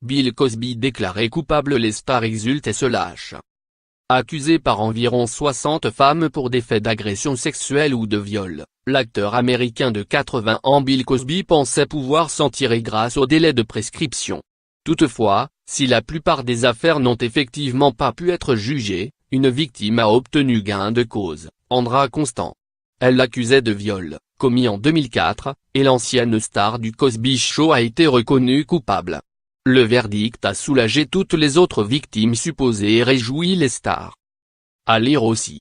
Bill Cosby déclaré coupable. Les stars exultent et se lâchent. Accusé par environ 60 femmes pour des faits d'agression sexuelle ou de viol, l'acteur américain de 80 ans Bill Cosby pensait pouvoir s'en tirer grâce au délai de prescription. Toutefois, si la plupart des affaires n'ont effectivement pas pu être jugées, une victime a obtenu gain de cause, Andra Constant. Elle l'accusait de viol, commis en 2004, et l'ancienne star du Cosby Show a été reconnue coupable. Le verdict a soulagé toutes les autres victimes supposées et réjoui les stars. À lire aussi.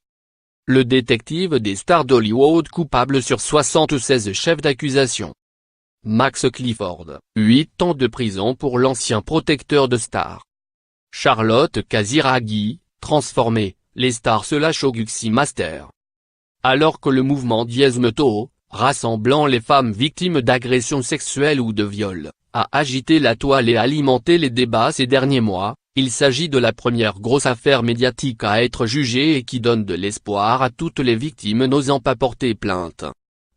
Le détective des stars d'Hollywood coupable sur 76 chefs d'accusation. Max Clifford, 8 ans de prison pour l'ancien protecteur de stars. Charlotte Casiraghi, transformée, les stars se lâchent au Guxy Master. Alors que le mouvement Diez Meto, rassemblant les femmes victimes d'agressions sexuelles ou de viol, a agité la toile et alimenté les débats ces derniers mois, il s'agit de la première grosse affaire médiatique à être jugée et qui donne de l'espoir à toutes les victimes n'osant pas porter plainte.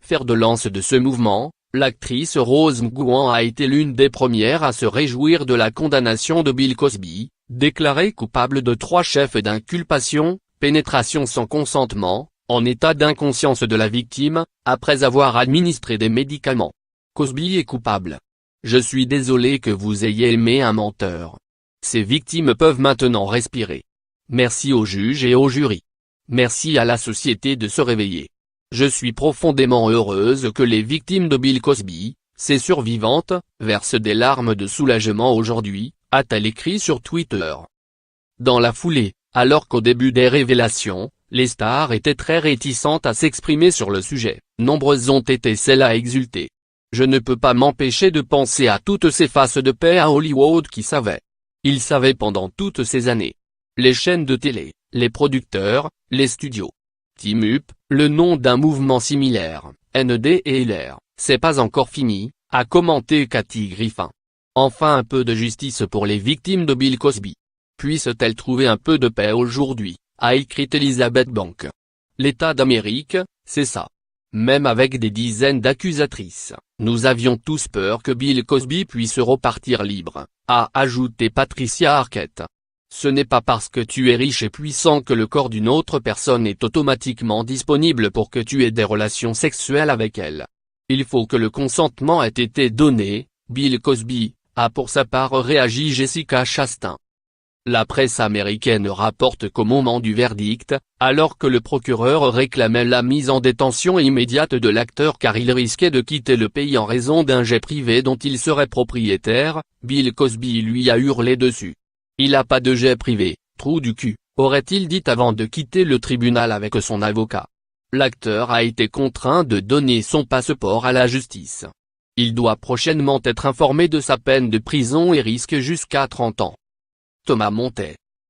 Fer de lance de ce mouvement, l'actrice Rose McGowan a été l'une des premières à se réjouir de la condamnation de Bill Cosby, déclaré coupable de 3 chefs d'inculpation, pénétration sans consentement, en état d'inconscience de la victime, après avoir administré des médicaments. Cosby est coupable. Je suis désolé que vous ayez aimé un menteur. Ces victimes peuvent maintenant respirer. Merci aux juges et au jury. Merci à la société de se réveiller. Je suis profondément heureuse que les victimes de Bill Cosby, ses survivantes, versent des larmes de soulagement aujourd'hui, a-t-elle écrit sur Twitter. Dans la foulée, alors qu'au début des révélations, les stars étaient très réticentes à s'exprimer sur le sujet, nombreuses ont été celles à exulter. Je ne peux pas m'empêcher de penser à toutes ces faces de paix à Hollywood qui savaient. Ils savaient pendant toutes ces années. Les chaînes de télé, les producteurs, les studios. Team Up, le nom d'un mouvement similaire, ND et LR, c'est pas encore fini, a commenté Kathy Griffin. Enfin un peu de justice pour les victimes de Bill Cosby. Puisse-t-elle trouver un peu de paix aujourd'hui, a écrit Elizabeth Banks. L'État d'Amérique, c'est ça. Même avec des dizaines d'accusatrices, nous avions tous peur que Bill Cosby puisse repartir libre, a ajouté Patricia Arquette. Ce n'est pas parce que tu es riche et puissant que le corps d'une autre personne est automatiquement disponible pour que tu aies des relations sexuelles avec elle. Il faut que le consentement ait été donné, Bill Cosby, a pour sa part réagi Jessica Chastain. La presse américaine rapporte qu'au moment du verdict, alors que le procureur réclamait la mise en détention immédiate de l'acteur car il risquait de quitter le pays en raison d'un jet privé dont il serait propriétaire, Bill Cosby lui a hurlé dessus. Il a pas de jet privé, trou du cul, aurait-il dit avant de quitter le tribunal avec son avocat. L'acteur a été contraint de donner son passeport à la justice. Il doit prochainement être informé de sa peine de prison et risque jusqu'à 30 ans. Thomas Montet,